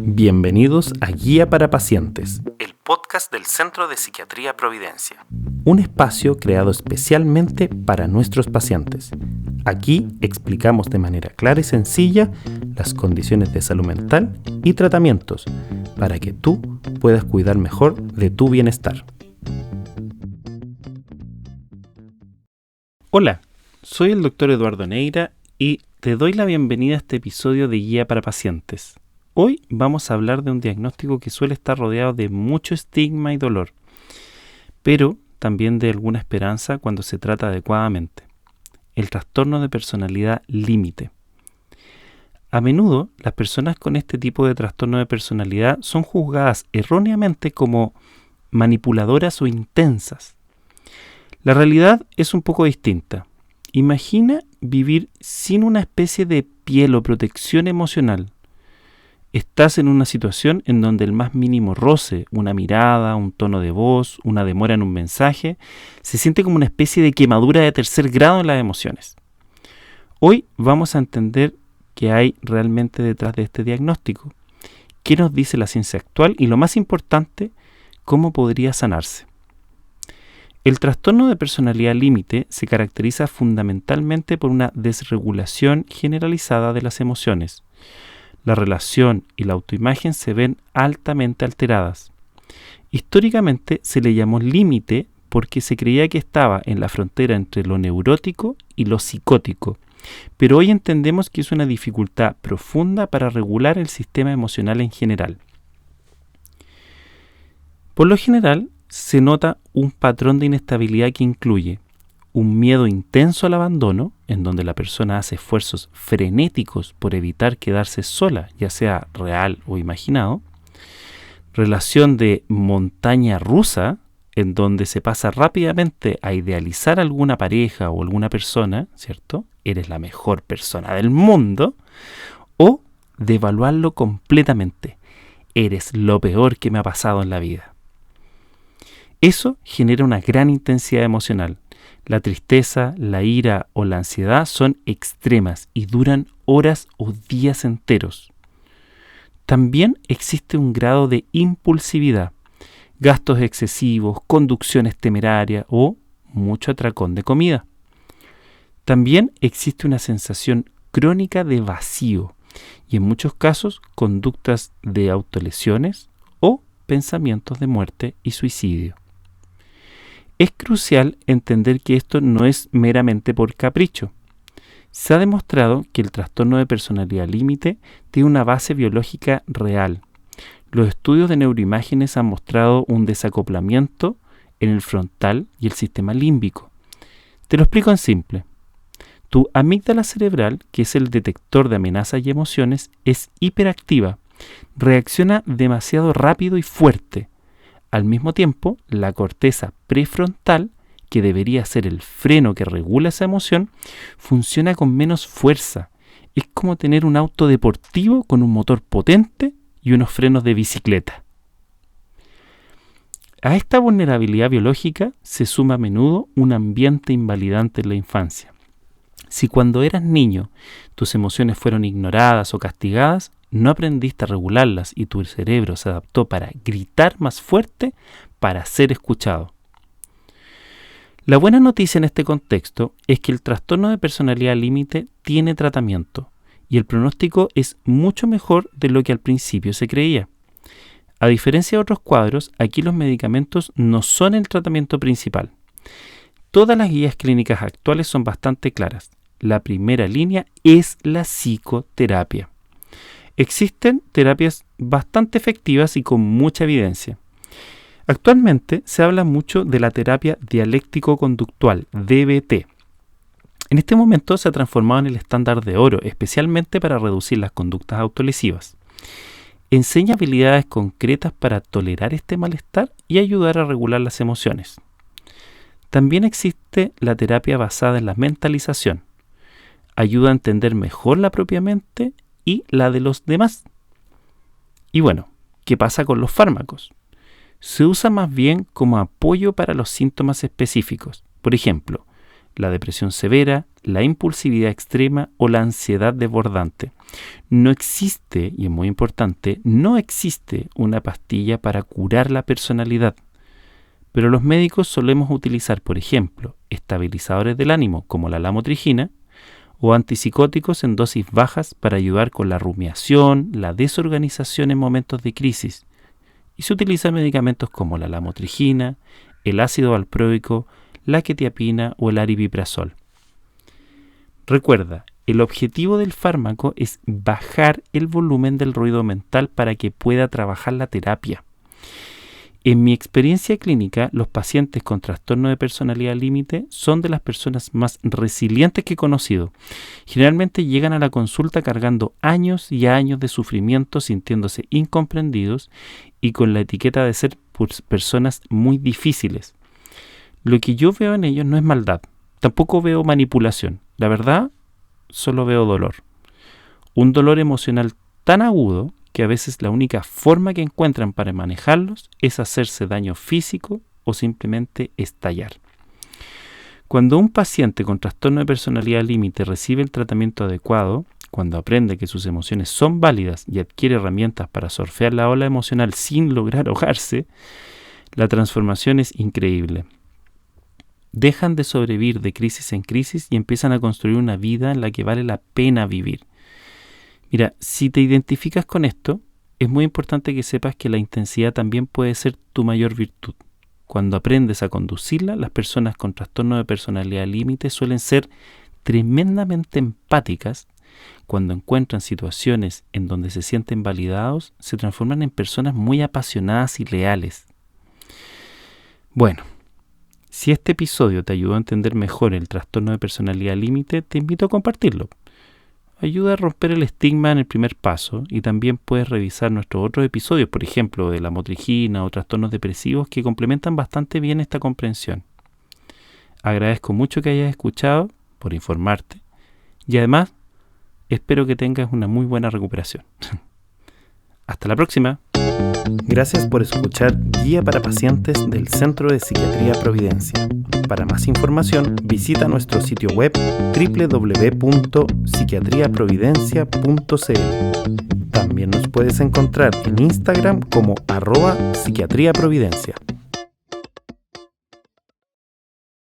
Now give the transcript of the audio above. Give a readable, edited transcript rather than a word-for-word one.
Bienvenidos a Guía para Pacientes, el podcast del Centro de Psiquiatría Providencia. Un espacio creado especialmente para nuestros pacientes. Aquí explicamos de manera clara y sencilla las condiciones de salud mental y tratamientos para que tú puedas cuidar mejor de tu bienestar. Hola, soy el Dr. Eduardo Neira y te doy la bienvenida a este episodio de Guía para Pacientes. Hoy vamos a hablar de un diagnóstico que suele estar rodeado de mucho estigma y dolor, pero también de alguna esperanza cuando se trata adecuadamente. El trastorno de personalidad límite. A menudo, las personas con este tipo de trastorno de personalidad son juzgadas erróneamente como manipuladoras o intensas. La realidad es un poco distinta. Imagina vivir sin una especie de piel o protección emocional. Estás en una situación en donde el más mínimo roce, una mirada, un tono de voz, una demora en un mensaje, se siente como una especie de quemadura de tercer grado en las emociones. Hoy vamos a entender qué hay realmente detrás de este diagnóstico, qué nos dice la ciencia actual y, lo más importante, cómo podría sanarse. El trastorno de personalidad límite se caracteriza fundamentalmente por una desregulación generalizada de las emociones. La relación y la autoimagen se ven altamente alteradas. Históricamente se le llamó límite porque se creía que estaba en la frontera entre lo neurótico y lo psicótico, pero hoy entendemos que es una dificultad profunda para regular el sistema emocional en general. Por lo general, se nota un patrón de inestabilidad que incluye un miedo intenso al abandono, en donde la persona hace esfuerzos frenéticos por evitar quedarse sola, ya sea real o imaginado. Relación de montaña rusa, en donde se pasa rápidamente a idealizar alguna pareja o alguna persona, ¿cierto? Eres la mejor persona del mundo. O devaluarlo completamente. Eres lo peor que me ha pasado en la vida. Eso genera una gran intensidad emocional. La tristeza, la ira o la ansiedad son extremas y duran horas o días enteros. También existe un grado de impulsividad, gastos excesivos, conducciones temerarias o mucho atracón de comida. También existe una sensación crónica de vacío y en muchos casos conductas de autolesiones o pensamientos de muerte y suicidio. Es crucial entender que esto no es meramente por capricho. Se ha demostrado que el trastorno de personalidad límite tiene una base biológica real. Los estudios de neuroimágenes han mostrado un desacoplamiento en el frontal y el sistema límbico. Te lo explico en simple. Tu amígdala cerebral, que es el detector de amenazas y emociones, es hiperactiva. Reacciona demasiado rápido y fuerte. Al mismo tiempo, la corteza prefrontal, que debería ser el freno que regula esa emoción, funciona con menos fuerza. Es como tener un auto deportivo con un motor potente y unos frenos de bicicleta. A esta vulnerabilidad biológica se suma a menudo un ambiente invalidante en la infancia. Si cuando eras niño tus emociones fueron ignoradas o castigadas, no aprendiste a regularlas y tu cerebro se adaptó para gritar más fuerte para ser escuchado. La buena noticia en este contexto es que el trastorno de personalidad límite tiene tratamiento y el pronóstico es mucho mejor de lo que al principio se creía. A diferencia de otros cuadros, aquí los medicamentos no son el tratamiento principal. Todas las guías clínicas actuales son bastante claras. La primera línea es la psicoterapia. Existen terapias bastante efectivas y con mucha evidencia. Actualmente se habla mucho de la terapia dialéctico-conductual, DBT. En este momento se ha transformado en el estándar de oro, especialmente para reducir las conductas autolesivas. Enseña habilidades concretas para tolerar este malestar y ayudar a regular las emociones. También existe la terapia basada en la mentalización. Ayuda a entender mejor la propia mente y la de los demás. Y bueno, ¿qué pasa con los fármacos? Se usa más bien como apoyo para los síntomas específicos. Por ejemplo, la depresión severa, la impulsividad extrema o la ansiedad desbordante. No existe, y es muy importante, no existe una pastilla para curar la personalidad. Pero los médicos solemos utilizar, por ejemplo, estabilizadores del ánimo como la lamotrigina o antipsicóticos en dosis bajas para ayudar con la rumiación, la desorganización en momentos de crisis. Y se utilizan medicamentos como la lamotrigina, el ácido valproico, la quetiapina o el aripiprazol. Recuerda, el objetivo del fármaco es bajar el volumen del ruido mental para que pueda trabajar la terapia. En mi experiencia clínica, los pacientes con trastorno de personalidad límite son de las personas más resilientes que he conocido. Generalmente llegan a la consulta cargando años y años de sufrimiento, sintiéndose incomprendidos y con la etiqueta de ser personas muy difíciles. Lo que yo veo en ellos no es maldad, tampoco veo manipulación. La verdad, solo veo dolor. Un dolor emocional tan agudo que a veces la única forma que encuentran para manejarlos es hacerse daño físico o simplemente estallar. Cuando un paciente con trastorno de personalidad límite recibe el tratamiento adecuado, cuando aprende que sus emociones son válidas y adquiere herramientas para surfear la ola emocional sin lograr ahogarse, la transformación es increíble. Dejan de sobrevivir de crisis en crisis y empiezan a construir una vida en la que vale la pena vivir. Mira, si te identificas con esto, es muy importante que sepas que la intensidad también puede ser tu mayor virtud. Cuando aprendes a conducirla, las personas con trastorno de personalidad límite suelen ser tremendamente empáticas. Cuando encuentran situaciones en donde se sienten validados, se transforman en personas muy apasionadas y leales. Bueno, si este episodio te ayudó a entender mejor el trastorno de personalidad límite, te invito a compartirlo. Ayuda a romper el estigma en el primer paso y también puedes revisar nuestros otros episodios, por ejemplo, de la lamotrigina o trastornos depresivos que complementan bastante bien esta comprensión. Agradezco mucho que hayas escuchado, por informarte, y además espero que tengas una muy buena recuperación. Hasta la próxima. Gracias por escuchar Guía para Pacientes del Centro de Psiquiatría Providencia. Para más información, visita nuestro sitio web www.psiquiatriaprovidencia.cl. También nos puedes encontrar en Instagram como @psiquiatriaprovidencia.